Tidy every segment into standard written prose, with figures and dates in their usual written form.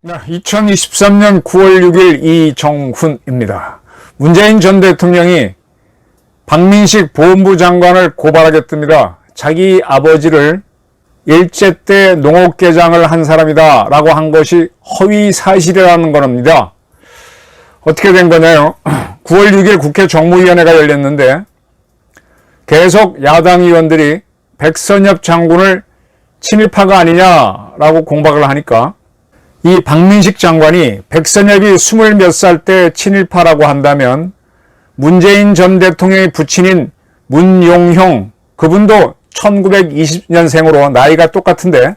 네, 2023년 9월 6일 이정훈입니다. 문재인 전 대통령이 박민식 보훈부 장관을 고발하겠답니다. 자기 아버지를 일제 때 농업개장을 한 사람이다 라고 한 것이 허위 사실이라는 겁니다. 어떻게 된 거냐요? 9월 6일 국회 정무위원회가 열렸는데 계속 야당 의원들이 백선엽 장군을 친일파가 아니냐라고 공박을 하니까 이 박민식 장관이 백선엽이 20몇 살 때 친일파라고 한다면 문재인 전 대통령의 부친인 문용형, 그분도 1920년생으로 나이가 똑같은데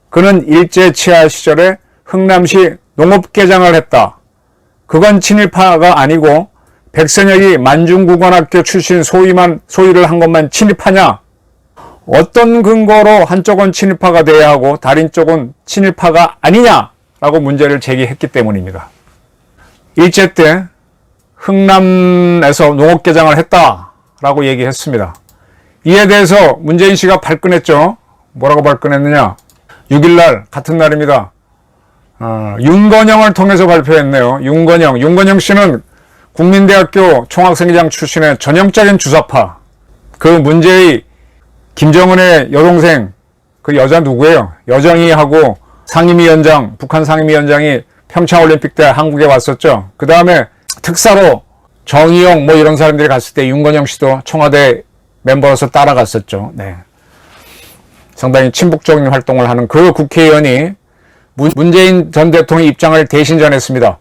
그는 일제치하 시절에 흥남시 농업개장을 했다. 그건 친일파가 아니고 백선엽이 만중국어학교 출신 소위를 한 것만 친일파냐? 어떤 근거로 한쪽은 친일파가 돼야 하고 다른 쪽은 친일파가 아니냐라고 문제를 제기했기 때문입니다. 일제 때 흥남에서 농업개장을 했다라고 얘기했습니다. 이에 대해서 문재인 씨가 발끈했죠. 뭐라고 발끈했느냐? 6일날 같은 날입니다. 윤건영을 통해서 발표했네요. 윤건영 씨는 국민대학교 총학생회장 출신의 전형적인 주사파. 그 문제의 김정은의 여동생, 그 여자 누구예요? 여정희하고 상임위원장, 북한 상임위원장이 평창올림픽 때 한국에 왔었죠. 그 다음에 특사로 정의용 뭐 이런 사람들이 갔을 때 윤건영 씨도 청와대 멤버로서 따라갔었죠. 네. 상당히 친북적인 활동을 하는 그 국회의원이 문재인 전 대통령의 입장을 대신 전했습니다.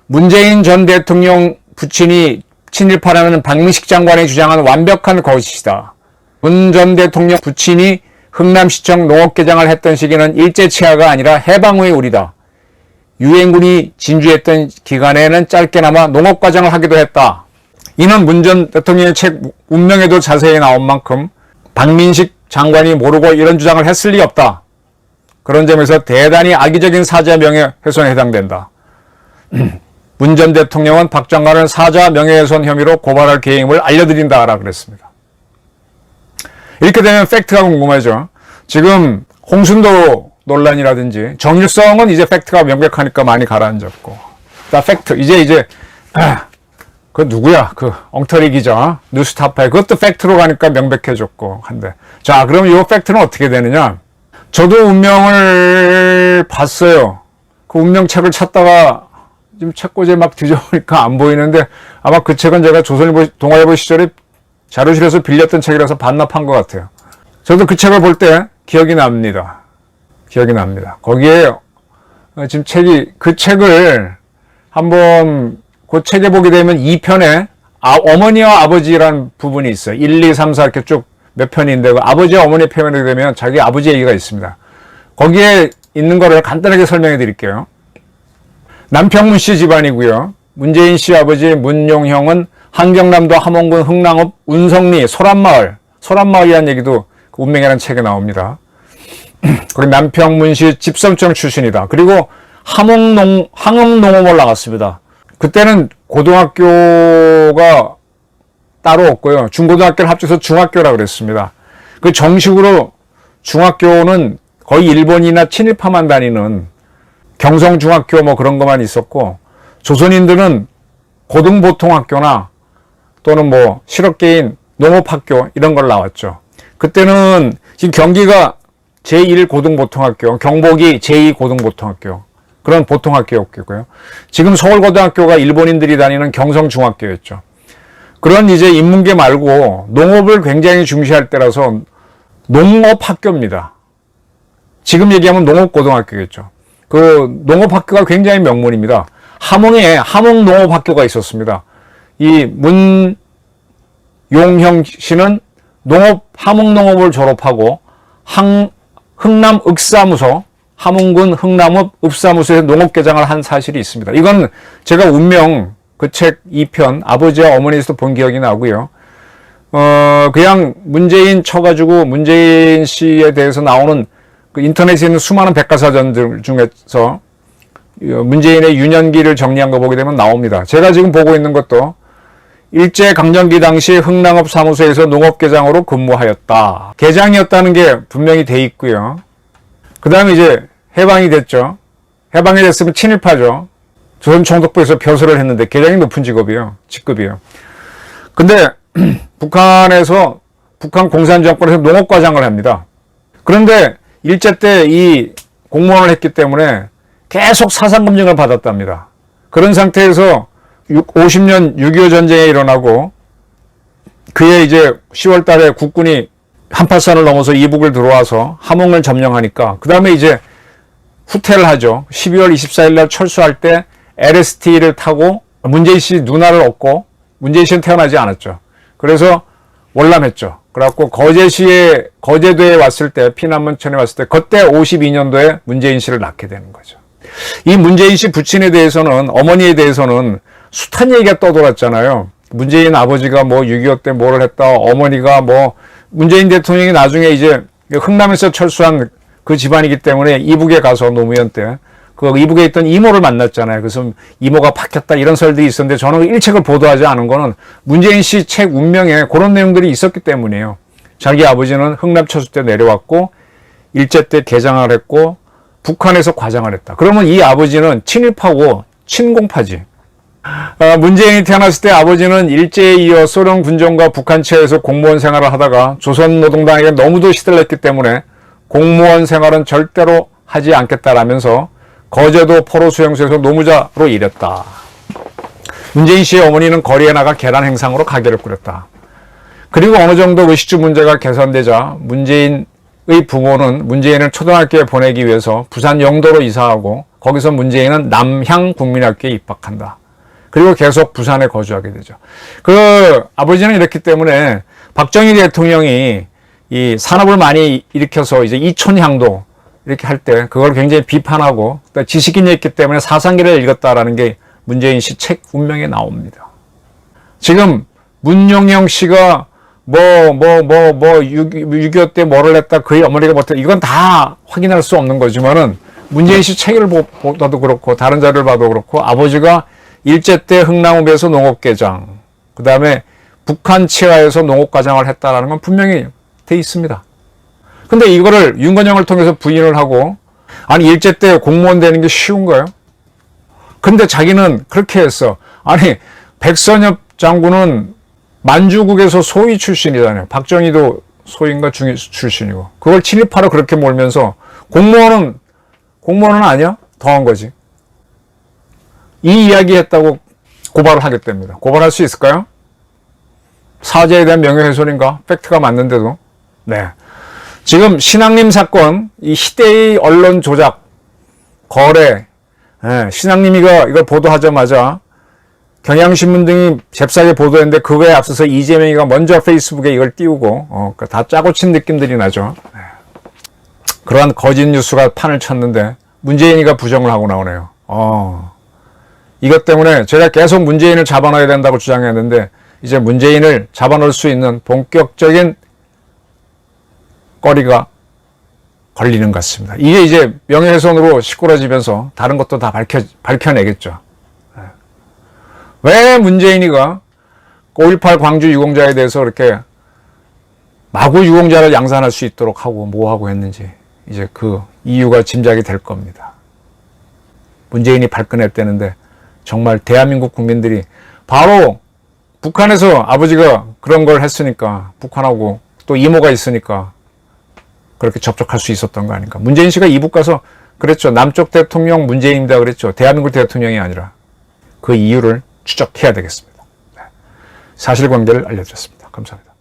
문재인 전 대통령 부친이 친일파라는 박민식 장관이 주장한 완벽한 거짓이다. 문 전 대통령 부친이 흥남시청 농업개장을 했던 시기는 일제치하가 아니라 해방 후의 우리다. 유엔군이 진주했던 기간에는 짧게나마 농업과정을 하기도 했다. 이는 문 전 대통령의 책 운명에도 자세히 나온 만큼 박민식 장관이 모르고 이런 주장을 했을 리 없다. 그런 점에서 대단히 악의적인 사자 명예훼손에 해당된다. 문 전 대통령은 박 장관을 사자 명예훼손 혐의로 고발할 계획임을 알려드린다라고 그랬습니다. 이렇게 되면 팩트가 궁금하죠. 지금 홍순도 논란이라든지 정일성은 이제 팩트가 명백하니까 많이 가라앉았고, 나 팩트 이제 그 누구야? 그 엉터리 기자 뉴스타파에 그것도 팩트로 가니까 명백해졌고 한데, 자 그럼 이 팩트는 어떻게 되느냐? 저도 운명을 봤어요. 그 운명책을 찾다가 지금 책꽂이에 막 뒤져보니까 안 보이는데 아마 그 책은 제가 조선일보 동아일보 시절에 자료실에서 빌렸던 책이라서 반납한 것 같아요. 저도 그 책을 볼 때 기억이 납니다. 거기에 지금 그 책을 한번 그 책에 보게 되면 2편에 어머니와 아버지라는 부분이 있어요. 1, 2, 3, 4 이렇게 쭉 몇 편인데 그 아버지와 어머니 표현하게 되면 자기 아버지 얘기가 있습니다. 거기에 있는 거를 간단하게 설명해 드릴게요. 남평문 씨 집안이고요. 문재인 씨 아버지 문용형은 한경남도 함원군 흥남읍 운성리 소란마을이라는 얘기도 그 운명이라는 책에 나옵니다. 그리고 남평문 씨 집성청 출신이다. 그리고 항음농업을 나갔습니다. 그때는 고등학교가 따로 없고요. 중고등학교를 합쳐서 중학교라고 그랬습니다. 그 정식으로 중학교는 거의 일본이나 친일파만 다니는 경성중학교 뭐 그런 것만 있었고, 조선인들은 고등보통학교나 또는 뭐 실업계인 농업학교 이런 걸 나왔죠. 그때는 지금 경기가 제1고등보통학교, 경복이 제2고등보통학교 그런 보통학교였고요. 지금 서울고등학교가 일본인들이 다니는 경성중학교였죠. 그런 이제 인문계 말고 농업을 굉장히 중시할 때라서 농업학교입니다. 지금 얘기하면 농업고등학교겠죠. 그 농업학교가 굉장히 명문입니다. 함흥에 함흥농업학교가 있었습니다. 이 문용형 씨는 함흥농업을 졸업하고 흥남읍사무소, 함흥군 흥남읍 읍사무소에서 농업개장을 한 사실이 있습니다. 이건 제가 운명 그 책 2편 아버지와 어머니에서도 본 기억이 나고요. 그냥 문재인 쳐가지고 문재인 씨에 대해서 나오는 그 인터넷에 있는 수많은 백과사전들 중에서 문재인의 유년기를 정리한 거 보게 되면 나옵니다. 제가 지금 보고 있는 것도 일제강점기 당시 흥랑업 사무소에서 농업계장으로 근무하였다. 계장이었다는 게 분명히 돼 있고요. 그 다음에 이제 해방이 됐죠. 해방이 됐으면 친일파죠. 조선총독부에서 벼슬을 했는데 계장이 높은 직급이에요. 근데 북한에서 북한 공산정권에서 농업과장을 합니다. 그런데 일제 때 이 공무원을 했기 때문에 계속 사상검증을 받았답니다. 그런 상태에서 50년 6.25 전쟁이 일어나고 그해 이제 10월 달에 국군이 한파선을 넘어서 이북을 들어와서 함흥을 점령하니까 그 다음에 이제 후퇴를 하죠. 12월 24일 날 철수할 때 LST를 타고 문재인 씨 누나를 얻고 문재인 씨는 태어나지 않았죠. 그래서 월남했죠. 그래갖고 거제도에 왔을 때 피난문천에 왔을 때 그때 52년도에 문재인 씨를 낳게 되는 거죠. 이 문재인 씨 부친에 대해서는 어머니에 대해서는 숱한 얘기가 떠돌았잖아요. 문재인 아버지가 뭐 6.25 때 뭐를 했다. 어머니가 뭐 문재인 대통령이 나중에 이제 흥남에서 철수한 그 집안이기 때문에 이북에 가서 노무현 때 그 이북에 있던 이모를 만났잖아요. 그래서 이모가 바뀌었다 이런 설들이 있었는데 저는 일책을 보도하지 않은 거는 문재인 씨 책 운명에 그런 내용들이 있었기 때문이에요. 자기 아버지는 흥남 철수 때 내려왔고 일제 때 개장을 했고 북한에서 과장을 했다. 그러면 이 아버지는 친일파고 친공파지. 문재인이 태어났을 때 아버지는 일제에 이어 소련 군정과 북한체에서 공무원 생활을 하다가 조선노동당에게 너무도 시달렸기 때문에 공무원 생활은 절대로 하지 않겠다라면서 거제도 포로 수용소에서 노무자로 일했다. 문재인 씨의 어머니는 거리에 나가 계란 행상으로 가게를 꾸렸다. 그리고 어느 정도 의식주 문제가 개선되자 문재인의 부모는 문재인을 초등학교에 보내기 위해서 부산 영도로 이사하고 거기서 문재인은 남향국민학교에 입학한다. 그리고 계속 부산에 거주하게 되죠. 그 아버지는 이렇기 때문에 박정희 대통령이 이 산업을 많이 일으켜서 이제 이촌향도 이렇게 할 때 그걸 굉장히 비판하고 지식인이었기 때문에 사상기를 읽었다라는 게 문재인 씨 책 운명에 나옵니다. 지금 문용영 씨가 6.25 때 뭐를 했다 그의 어머니가 못했다 이건 다 확인할 수 없는 거지만은 문재인 씨 책을 보다도 그렇고 다른 자료를 봐도 그렇고 아버지가 일제 때 흥남읍에서 농업계장 그 다음에 북한 치하에서 농업과장을 했다라는 건 분명히 돼 있습니다. 근데 이거를 윤건영을 통해서 부인을 하고 아니 일제 때 공무원 되는 게 쉬운가요? 근데 자기는 그렇게 했어. 아니 백선엽 장군은 만주국에서 소위 출신이잖아요. 박정희도 소위인가 중위 출신이고 그걸 친일파로 그렇게 몰면서 공무원은 아니야? 더한 거지. 이 이야기 했다고 고발을 하겠답니다. 고발할 수 있을까요? 사죄에 대한 명예훼손인가? 팩트가 맞는데도. 네. 지금 신앙님 사건, 이 희대의 언론 조작, 거래, 신앙님이가 이걸 보도하자마자 경향신문 등이 잽싸게 보도했는데 그거에 앞서서 이재명이가 먼저 페이스북에 이걸 띄우고 그러니까 다 짜고 친 느낌들이 나죠. 그러한 거짓 뉴스가 판을 쳤는데 문재인이가 부정을 하고 나오네요. 이것 때문에 제가 계속 문재인을 잡아넣어야 된다고 주장했는데 이제 문재인을 잡아넣을 수 있는 본격적인 거리가 걸리는 것 같습니다. 이게 이제 명예훼손으로 시끄러지면서 다른 것도 다 밝혀내겠죠. 왜 문재인이가 5.18 광주 유공자에 대해서 이렇게 마구 유공자를 양산할 수 있도록 하고 뭐하고 했는지 이제 그 이유가 짐작이 될 겁니다. 문재인이 발끈했다는데 정말 대한민국 국민들이 바로 북한에서 아버지가 그런 걸 했으니까 북한하고 또 이모가 있으니까 그렇게 접촉할 수 있었던 거 아닌가. 문재인 씨가 이북 가서 그랬죠. 남쪽 대통령 문재인이다 그랬죠. 대한민국 대통령이 아니라 그 이유를 추적해야 되겠습니다. 사실관계를 알려드렸습니다. 감사합니다.